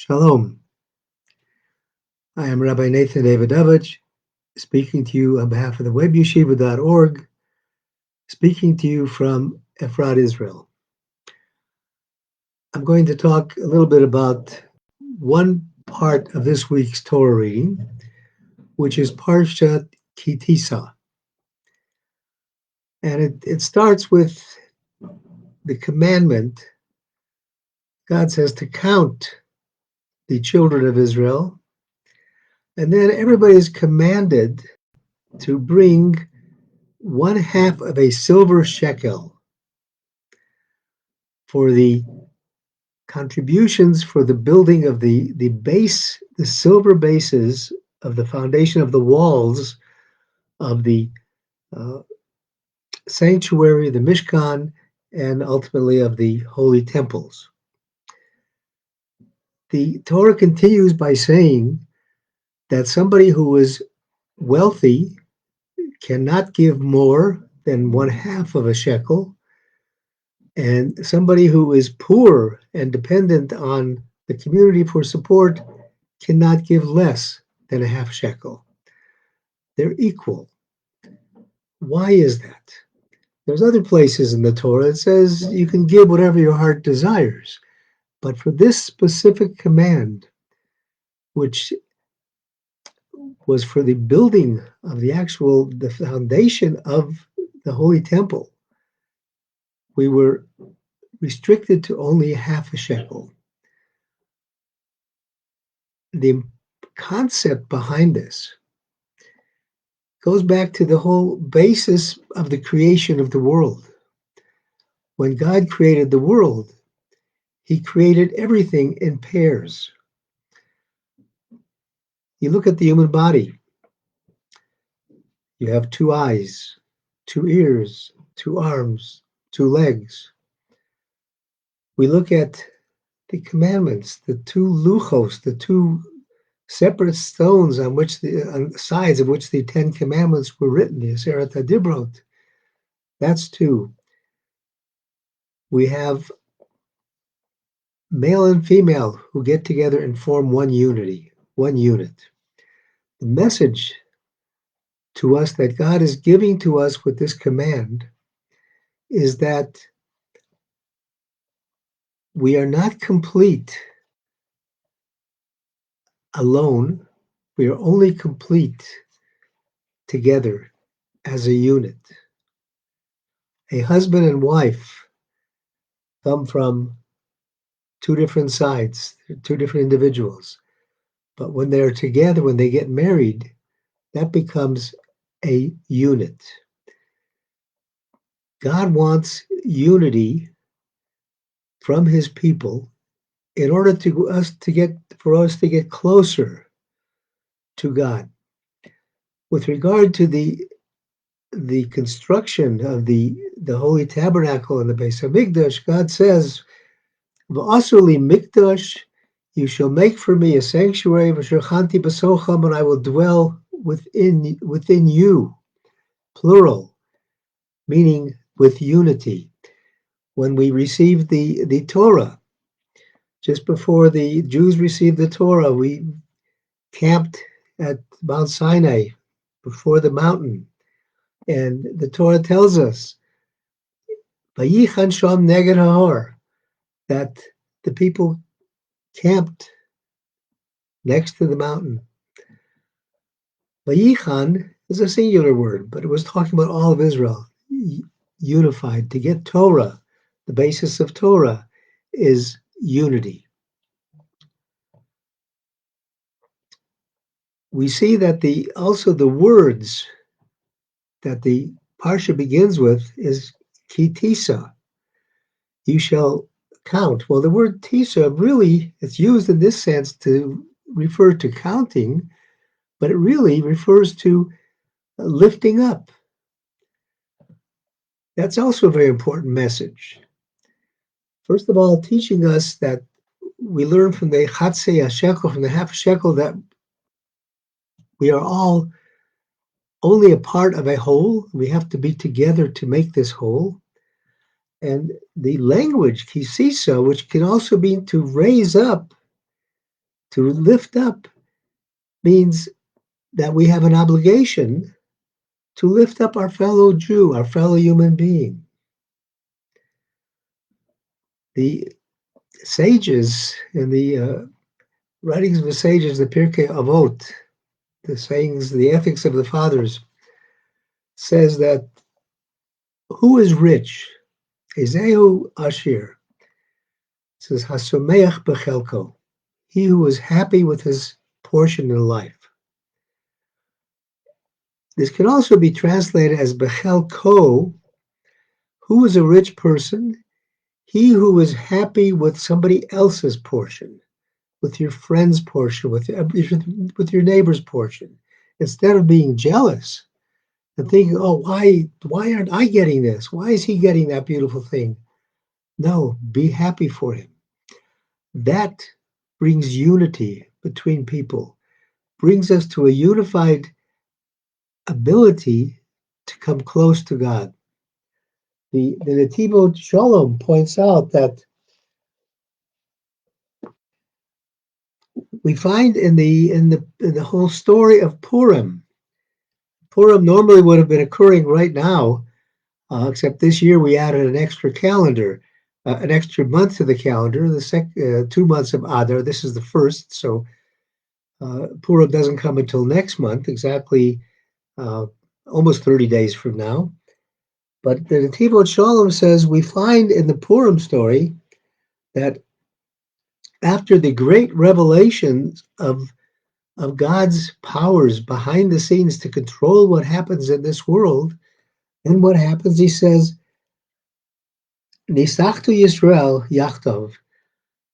Shalom. I am Rabbi Nathan Davidovich, speaking to you on behalf of the webyeshiva.org, speaking to you from Efrat, Israel. I'm going to talk a little bit about one part of this week's Torah reading, which is Parsha Ki Tisa. And it starts with the commandment. God says to count the children of Israel, and then everybody is commanded to bring 1/2 of a silver shekel for the contributions for the building of the base, the silver bases of the foundation of the walls of the sanctuary, the Mishkan, and ultimately of the holy temples. The Torah continues by saying that somebody who is wealthy cannot give more than 1/2 of a shekel, and somebody who is poor and dependent on the community for support cannot give less than a 1/2 shekel. They're equal. Why is that? There's other places in the Torah that says you can give whatever your heart desires. But for this specific command, which was for the building of the foundation of the Holy Temple, we were restricted to only 1/2 shekel. The concept behind this goes back to the whole basis of the creation of the world. When God created the world, He created everything in pairs. You look at the human body. You have 2 eyes, 2 ears, 2 arms, 2 legs. We look at the commandments, the 2 luchos, the 2 separate stones on the sides of which the 10 commandments were written, the Aseret HaDibrot. That's 2. We have male and female who get together and form one unity, one unit. The message to us that God is giving to us with this command is that we are not complete alone. We are only complete together as a unit. A husband and wife come from 2 different sides, 2 different individuals. But when they're together, when they get married, that becomes a unit. God wants unity from His people in order for us to get closer to God. With regard to the construction of the Holy Tabernacle and the Beis HaMikdash, God says, "V'asuli mikdash, you shall make for me a sanctuary, v'shachanti b'socham, and I will dwell within you," plural, meaning with unity. When we received the Torah, just before the Jews received the Torah, we camped at Mount Sinai before the mountain. And the Torah tells us, "Vayichan sham neged hahor," that the people camped next to the mountain. Vayichan is a singular word, but it was talking about all of Israel, unified. To get Torah, the basis of Torah is unity. We see that also the words that the Parsha begins with is Ki Tisa. You shall count. Well, the word Tisa really, it's used in this sense to refer to counting, but it really refers to lifting up. That's also a very important message. First of all, teaching us that we learn from the chatzei shekel, from the 1/2 shekel, that we are all only a part of a whole. We have to be together to make this whole. And the language, kisisa, which can also mean to raise up, To lift up means that we have an obligation to lift up our fellow Jew, our fellow human being. The sages in the writings of the sages, the Pirkei Avot, the sayings, the ethics of the fathers, says that who is rich? Ezehu Ashir says Hasomeach Bechelko, he who is happy with his portion in life. This can also be translated as Bechelko, who is a rich person? He who is happy with somebody else's portion, with your friend's portion, with your neighbor's portion, instead of being jealous and thinking, oh, why aren't I getting this? Why is he getting that beautiful thing? No, be happy for him. That brings unity between people, brings us to a unified ability to come close to God. The Davidovich Shalom points out that we find in the whole story of Purim. Purim normally would have been occurring right now, except this year we added an extra calendar, an extra month to the calendar. The 2 months of Adar. This is the first, so Purim doesn't come until next month, exactly almost 30 days from now. But the Davidovich Shalom says we find in the Purim story that after the great revelations of God's powers behind the scenes to control what happens in this world, then what happens, he says, Nisachtu Yisrael Yachtov.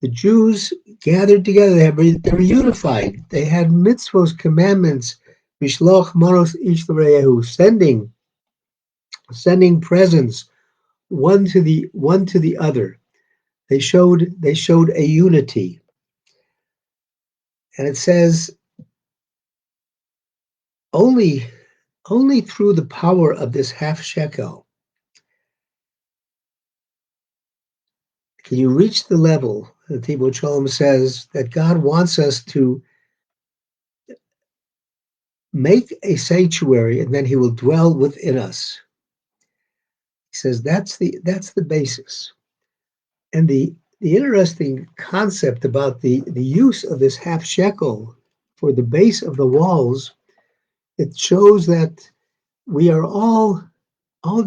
The Jews gathered together, they were unified. They had mitzvos, commandments, Mishloch Manos Ish L'Reyehu, sending presents one to the other. They showed a unity. And it says only through the power of this half shekel can you reach the level, the Davidovich Shalom says, that God wants us to make a sanctuary and then he will dwell within us. He says that's the basis. And the interesting concept about the use of this half shekel for the base of the walls, it shows that we are all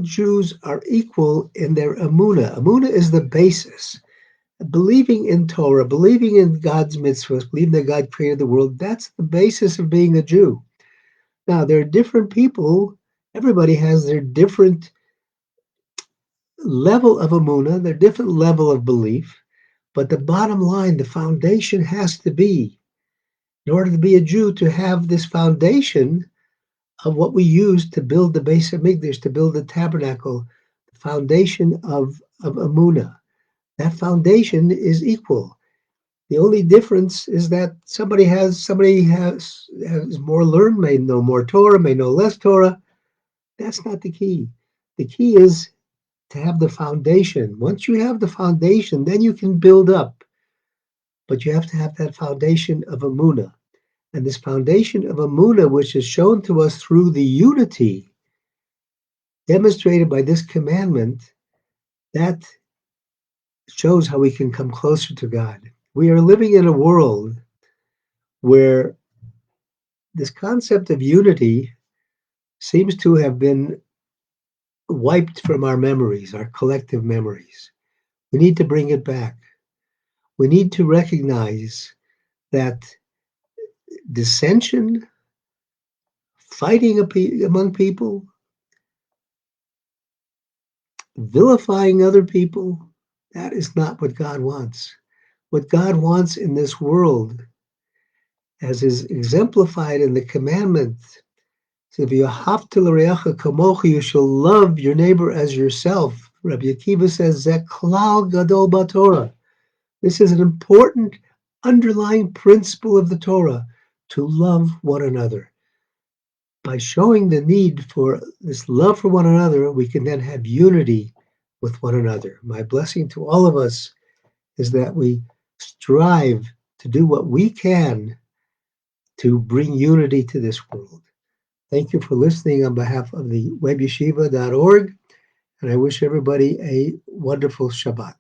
Jews are equal in their emunah. Emunah is the basis. Believing in Torah, believing in God's mitzvahs, believing that God created the world, that's the basis of being a Jew. Now, there are different people. Everybody has their different level of emunah, their different level of belief. But the bottom line, the foundation has to be, in order to be a Jew, to have this foundation of what we use to build the base of Mikdash, to build the tabernacle, the foundation of emunah. That foundation is equal. The only difference is that somebody has more learned, may know more Torah, may know less Torah. That's not the key. The key is to have the foundation. Once you have the foundation, then you can build up. But you have to have that foundation of emunah. And this foundation of emunah, which is shown to us through the unity demonstrated by this commandment, that shows how we can come closer to God. We are living in a world where this concept of unity seems to have been wiped from our memories, our collective memories. We need to bring it back. We need to recognize that dissension, fighting among people, vilifying other people, that is not what God wants. What God wants in this world, as is exemplified in the commandment, so you shall love your neighbor as yourself. Rabbi Akiva says, Zeh klal gadol b'Torah. This is an important underlying principle of the Torah, to love one another. By showing the need for this love for one another, we can then have unity with one another. My blessing to all of us is that we strive to do what we can to bring unity to this world. Thank you for listening on behalf of the webyeshiva.org, and I wish everybody a wonderful Shabbat.